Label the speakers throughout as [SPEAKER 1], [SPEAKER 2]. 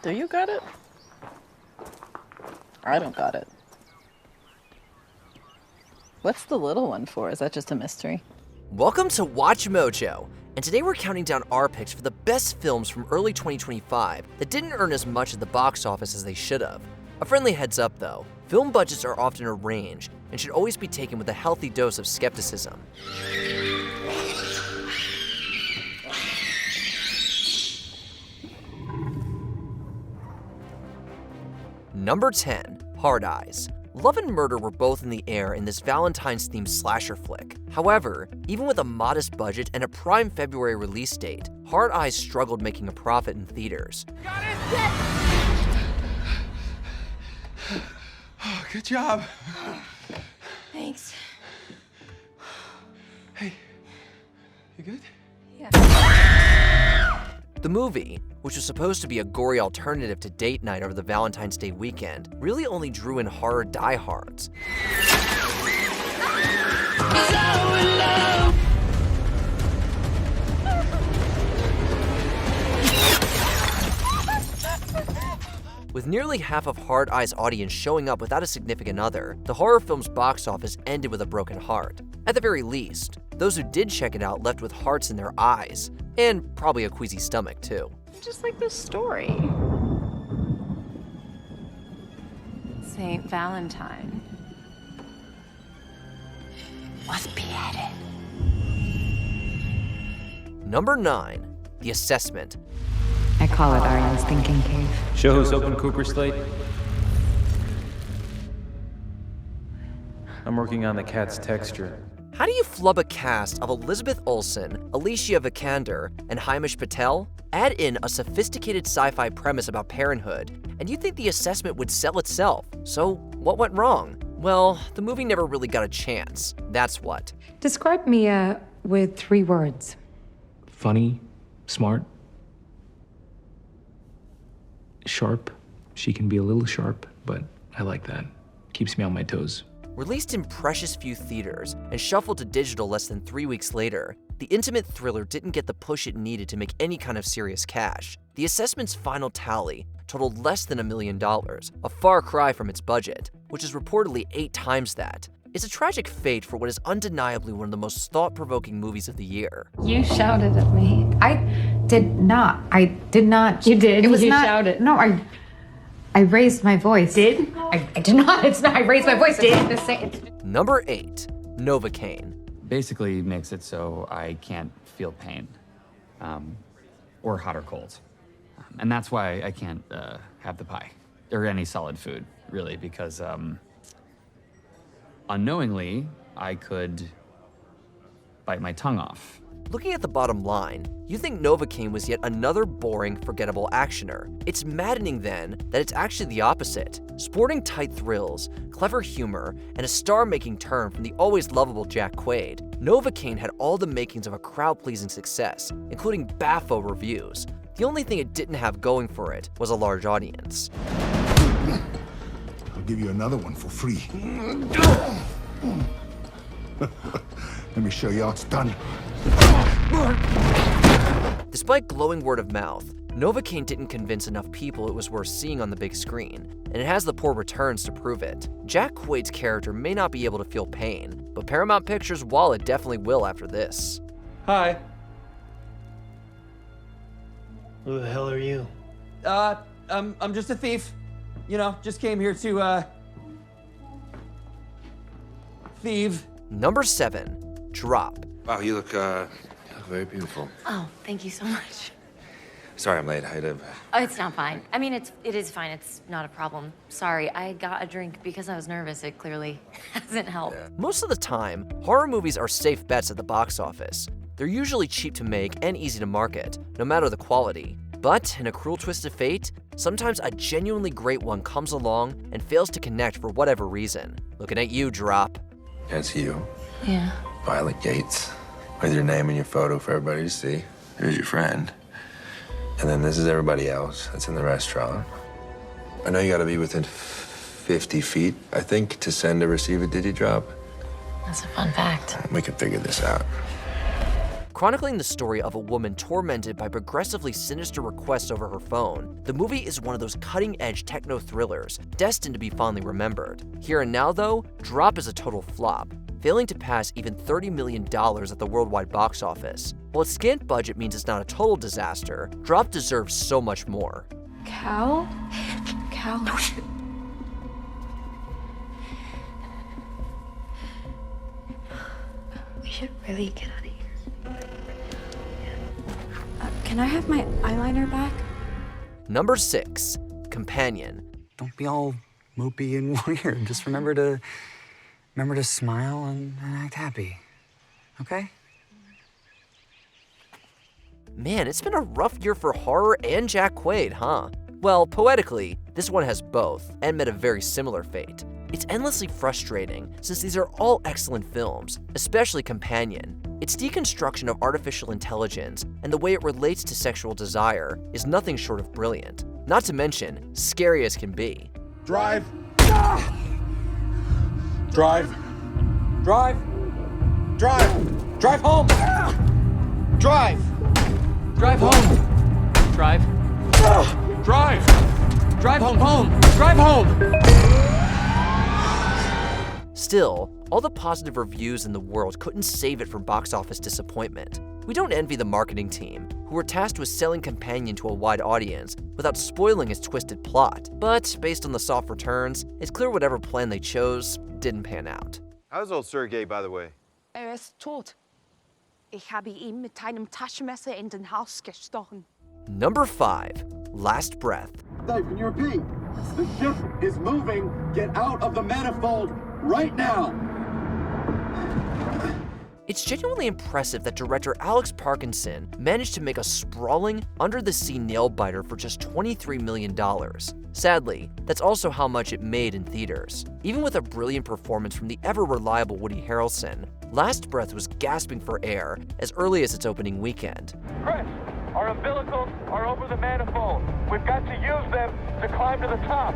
[SPEAKER 1] Do you got it? I don't got it. What's the little one for? Is that just a mystery?
[SPEAKER 2] Welcome to Watch Mojo, and today we're counting down our picks for the best films from early 2025 that didn't earn as much at the box office as they should have. A friendly heads up though, film budgets are often a range and should always be taken with a healthy dose of skepticism. Number 10, Hard Eyes. Love and murder were both in the air in this Valentine's-themed slasher flick. However, even with a modest budget and a prime February release date, Hard Eyes struggled making a profit in theaters.
[SPEAKER 3] Got it! Oh, good job.
[SPEAKER 4] Thanks.
[SPEAKER 3] Hey, you good?
[SPEAKER 4] Yeah.
[SPEAKER 2] The movie, which was supposed to be a gory alternative to date night over the Valentine's Day weekend, really only drew in horror diehards. With nearly half of Hard Eyes' audience showing up without a significant other, the horror film's box office ended with a broken heart. At the very least, those who did check it out left with hearts in their eyes, and probably a queasy stomach too.
[SPEAKER 1] Just like this story.
[SPEAKER 4] Saint Valentine was beheaded.
[SPEAKER 2] Number 9, The Assessment.
[SPEAKER 5] I call it Aryan's thinking cave.
[SPEAKER 6] Show who's open Cooper slate. I'm working on the cat's texture.
[SPEAKER 2] How do you flub a cast of Elizabeth Olsen, Alicia Vikander, and Himesh Patel? Add in a sophisticated sci-fi premise about parenthood, and you'd think The Assessment would sell itself. So what went wrong? Well, the movie never really got a chance. That's what.
[SPEAKER 5] Describe Mia with 3 words.
[SPEAKER 6] Funny, smart, sharp. She can be a little sharp, but I like that. Keeps me on my toes.
[SPEAKER 2] Released in precious few theaters and shuffled to digital less than 3 weeks later, the intimate thriller didn't get the push it needed to make any kind of serious cash. The Assessment's final tally totaled less than $1 million, a far cry from its budget, which is reportedly 8 times that. It's a tragic fate for what is undeniably one of the most thought-provoking movies of the year.
[SPEAKER 4] You shouted at me.
[SPEAKER 5] I did not.
[SPEAKER 4] You did?
[SPEAKER 5] It was
[SPEAKER 4] You
[SPEAKER 5] not.
[SPEAKER 4] shouted.
[SPEAKER 5] No, I raised my voice.
[SPEAKER 4] Did?
[SPEAKER 5] I did not. It's not. I raised my voice. It's not the same.
[SPEAKER 2] Number 8, Novacane.
[SPEAKER 7] Basically makes it so I can't feel pain, or hot or cold. And that's why I can't have the pie, or any solid food, really, because unknowingly, I could bite my tongue off.
[SPEAKER 2] Looking at the bottom line, you think Novacane was yet another boring, forgettable actioner. It's maddening then that it's actually the opposite. Sporting tight thrills, clever humor, and a star-making turn from the always lovable Jack Quaid, Novacane had all the makings of a crowd-pleasing success, including baffo reviews. The only thing it didn't have going for it was a large audience.
[SPEAKER 8] I'll give you another one for free. Let me show you how it's done.
[SPEAKER 2] Despite glowing word of mouth, Novacane didn't convince enough people it was worth seeing on the big screen, and it has the poor returns to prove it. Jack Quaid's character may not be able to feel pain, but Paramount Pictures' wallet definitely will after this.
[SPEAKER 6] Hi.
[SPEAKER 9] Who the hell are you?
[SPEAKER 10] I'm just a thief. You know, just came here to, thieve.
[SPEAKER 2] Number 7, Drop.
[SPEAKER 11] Wow, you look very beautiful.
[SPEAKER 4] Oh, thank you so much.
[SPEAKER 11] Sorry I'm late. I had a...
[SPEAKER 4] Oh, it's not fine. I mean, it is fine. It's not a problem. Sorry, I got a drink because I was nervous. It clearly hasn't helped.
[SPEAKER 2] Most of the time, horror movies are safe bets at the box office. They're usually cheap to make and easy to market, no matter the quality. But in a cruel twist of fate, sometimes a genuinely great one comes along and fails to connect for whatever reason. Looking at you, Drop.
[SPEAKER 11] That's you.
[SPEAKER 4] Yeah.
[SPEAKER 11] Violet Gates. With your name and your photo for everybody to see. There's your friend. And then this is everybody else that's in the restaurant. I know you gotta be within 50 feet, I think, to send or receive a Digi drop.
[SPEAKER 4] That's a fun fact.
[SPEAKER 11] We can figure this out.
[SPEAKER 2] Chronicling the story of a woman tormented by progressively sinister requests over her phone, the movie is one of those cutting-edge techno thrillers destined to be fondly remembered. Here and Now, though, Drop is a total flop, failing to pass even $30 million at the worldwide box office. While its scant budget means it's not a total disaster, Drop deserves so much more.
[SPEAKER 5] Cal? Cal? We should really get out of here.
[SPEAKER 12] Can I have my eyeliner back?
[SPEAKER 2] Number 6, Companion.
[SPEAKER 13] Don't be all mopey and weird. Just remember to smile and act happy. Okay?
[SPEAKER 2] Man, it's been a rough year for horror and Jack Quaid, huh? Well, poetically, this one has both, and met a very similar fate. It's endlessly frustrating, since these are all excellent films, especially Companion. Its deconstruction of artificial intelligence and the way it relates to sexual desire is nothing short of brilliant. Not to mention, scary as can be.
[SPEAKER 3] Drive. Drive. Drive. Drive. Drive home. Drive. Drive home.
[SPEAKER 10] Drive.
[SPEAKER 3] Drive.
[SPEAKER 10] Drive home. Drive home.
[SPEAKER 2] Still, all the positive reviews in the world couldn't save it from box office disappointment. We don't envy the marketing team, who were tasked with selling Companion to a wide audience without spoiling its twisted plot. But based on the soft returns, it's clear whatever plan they chose didn't pan out.
[SPEAKER 14] How's old Sergei, by the way?
[SPEAKER 15] Er ist tot. Ich habe ihn mit einem Taschenmesser in den Hals gestochen.
[SPEAKER 2] Number 5, Last Breath.
[SPEAKER 16] Dave, can you repeat? The ship is moving. Get out of the manifold right now.
[SPEAKER 2] It's genuinely impressive that director Alex Parkinson managed to make a sprawling, under-the-sea nail-biter for just $23 million. Sadly, that's also how much it made in theaters. Even with a brilliant performance from the ever-reliable Woody Harrelson, Last Breath was gasping for air as early as its opening weekend.
[SPEAKER 17] Chris, our umbilicals are over the manifold. We've got to use them to climb to the top.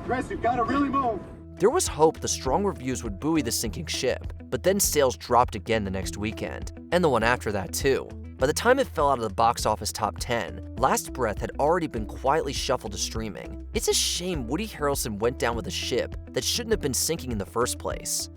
[SPEAKER 16] Chris, you've got to really move.
[SPEAKER 2] There was hope the strong reviews would buoy the sinking ship, but then sales dropped again the next weekend, and the one after that too. By the time it fell out of the box office top 10, Last Breath had already been quietly shuffled to streaming. It's a shame Woody Harrelson went down with a ship that shouldn't have been sinking in the first place.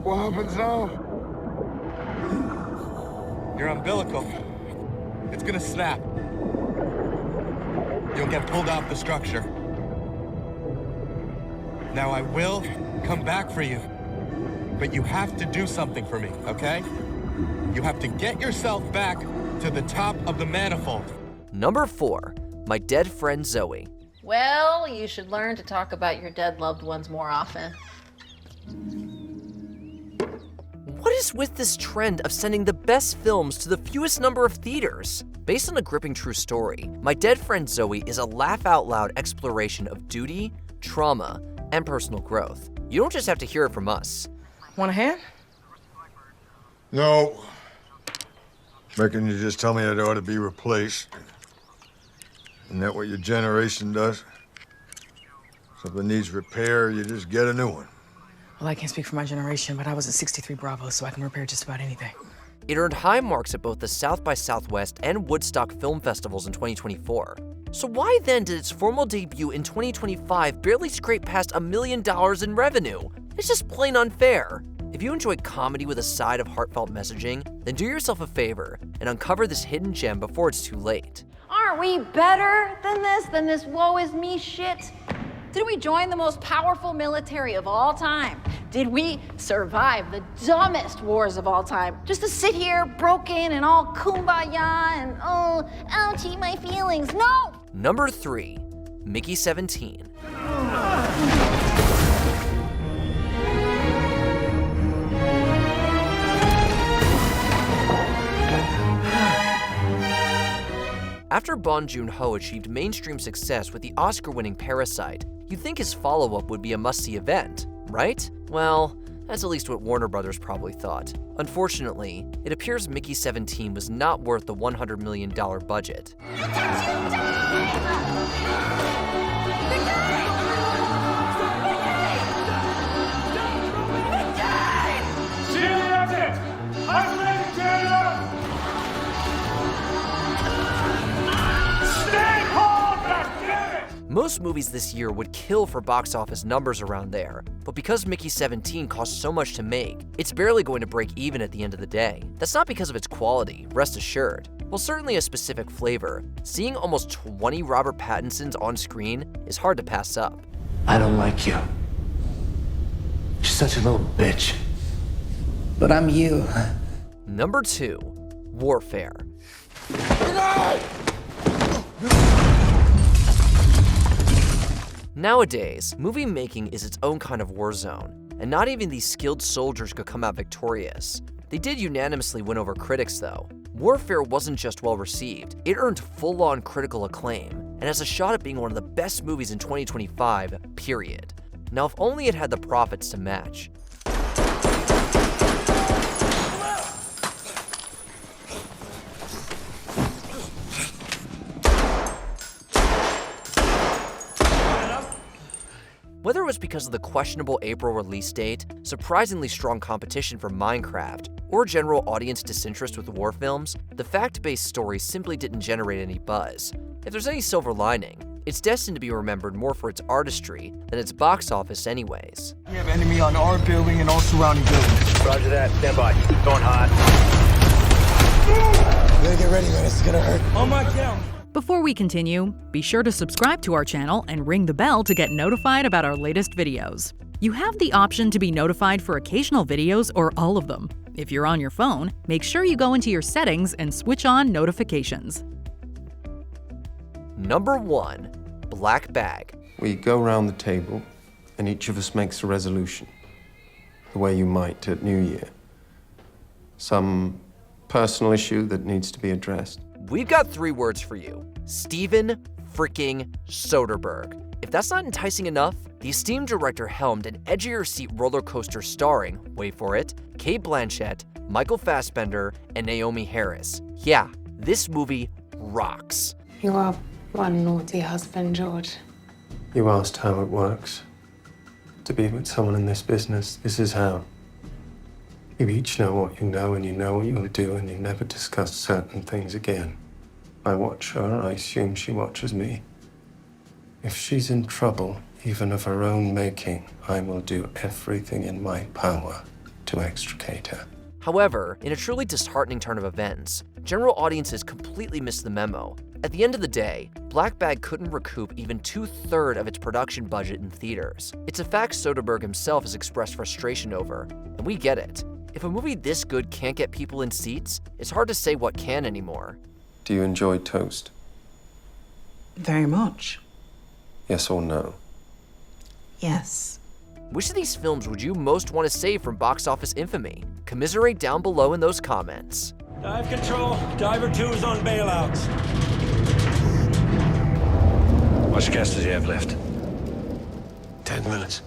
[SPEAKER 3] What happens now? Your umbilical. It's gonna snap. You'll get pulled off the structure. Now I will come back for you, but you have to do something for me, okay? You have to get yourself back to the top of the manifold.
[SPEAKER 2] Number 4, My Dead Friend Zoe.
[SPEAKER 1] Well, you should learn to talk about your dead loved ones more often.
[SPEAKER 2] What is with this trend of sending the best films to the fewest number of theaters? Based on a gripping true story, My Dead Friend Zoe is a laugh-out-loud exploration of duty, trauma, and personal growth. You don't just have to hear it from us.
[SPEAKER 18] Want a hand?
[SPEAKER 8] No. Reckon you just tell me it ought to be replaced. Isn't that what your generation does? Something needs repair, you just get a new one.
[SPEAKER 18] Well, I can't speak for my generation, but I was at 63 Bravo, so I can repair just about anything.
[SPEAKER 2] It earned high marks at both the South by Southwest and Woodstock film festivals in 2024. So why then did its formal debut in 2025 barely scrape past $1 million in revenue? It's just plain unfair. If you enjoy comedy with a side of heartfelt messaging, then do yourself a favor and uncover this hidden gem before it's too late.
[SPEAKER 19] Aren't we better than this woe is me shit? Did we join the most powerful military of all time? Did we survive the dumbest wars of all time? Just to sit here broken and all kumbaya and oh, ouchie, my feelings. No!
[SPEAKER 2] Number 3, Mickey 17. After Bong Joon-ho achieved mainstream success with the Oscar-winning Parasite, you'd think his follow-up would be a must-see event, right? Well, that's at least what Warner Brothers probably thought. Unfortunately, it appears Mickey 17 was not worth the $100 million budget. Most movies this year would kill for box office numbers around there, but because Mickey 17 cost so much to make, it's barely going to break even at the end of the day. That's not because of its quality, rest assured. While certainly a specific flavor, seeing almost 20 Robert Pattinsons on screen is hard to pass up.
[SPEAKER 9] I don't like you. You're such a little bitch. But I'm you.
[SPEAKER 2] Number 2, Warfare. Nowadays, movie making is its own kind of war zone, and not even these skilled soldiers could come out victorious. They did unanimously win over critics though. Warfare wasn't just well received, it earned full-on critical acclaim, and has a shot at being one of the best movies in 2025, period. Now if only it had the profits to match. Whether it was because of the questionable April release date, surprisingly strong competition for Minecraft, or general audience disinterest with war films, the fact-based story simply didn't generate any buzz. If there's any silver lining, it's destined to be remembered more for its artistry than its box office anyways.
[SPEAKER 9] We have enemy on our building and all surrounding buildings.
[SPEAKER 17] Roger that. Stand by. Going hot.
[SPEAKER 9] You gotta get ready, man. It's gonna hurt. On my count.
[SPEAKER 20] Before we continue, be sure to subscribe to our channel and ring the bell to get notified about our latest videos. You have the option to be notified for occasional videos or all of them. If you're on your phone, make sure you go into your settings and switch on notifications.
[SPEAKER 2] Number 1, Black Bag.
[SPEAKER 21] We go round the table and each of us makes a resolution, the way you might at New Year. Some personal issue that needs to be addressed.
[SPEAKER 2] We've got 3 words for you. Stephen freaking Soderbergh. If that's not enticing enough, the esteemed director helmed an edge-of-your-seat roller coaster starring, wait for it, Cate Blanchett, Michael Fassbender, and Naomi Harris. Yeah, this movie rocks.
[SPEAKER 22] You are one naughty husband, George.
[SPEAKER 21] You asked how it works. To be with someone in this business, this is how. You each know what you know, and you know what you'll do, and you never discuss certain things again. I watch her, I assume she watches me. If she's in trouble, even of her own making, I will do everything in my power to extricate her.
[SPEAKER 2] However, in a truly disheartening turn of events, general audiences completely missed the memo. At the end of the day, Black Bag couldn't recoup even 2/3 of its production budget in theaters. It's a fact Soderbergh himself has expressed frustration over, and we get it. If a movie this good can't get people in seats, it's hard to say what can anymore.
[SPEAKER 21] Do you enjoy toast?
[SPEAKER 18] Very much.
[SPEAKER 21] Yes or no?
[SPEAKER 18] Yes.
[SPEAKER 2] Which of these films would you most want to save from box office infamy? Commiserate down below in those comments.
[SPEAKER 23] Dive control. Diver 2 is on bailouts.
[SPEAKER 9] How much gas does he have left? 10 minutes.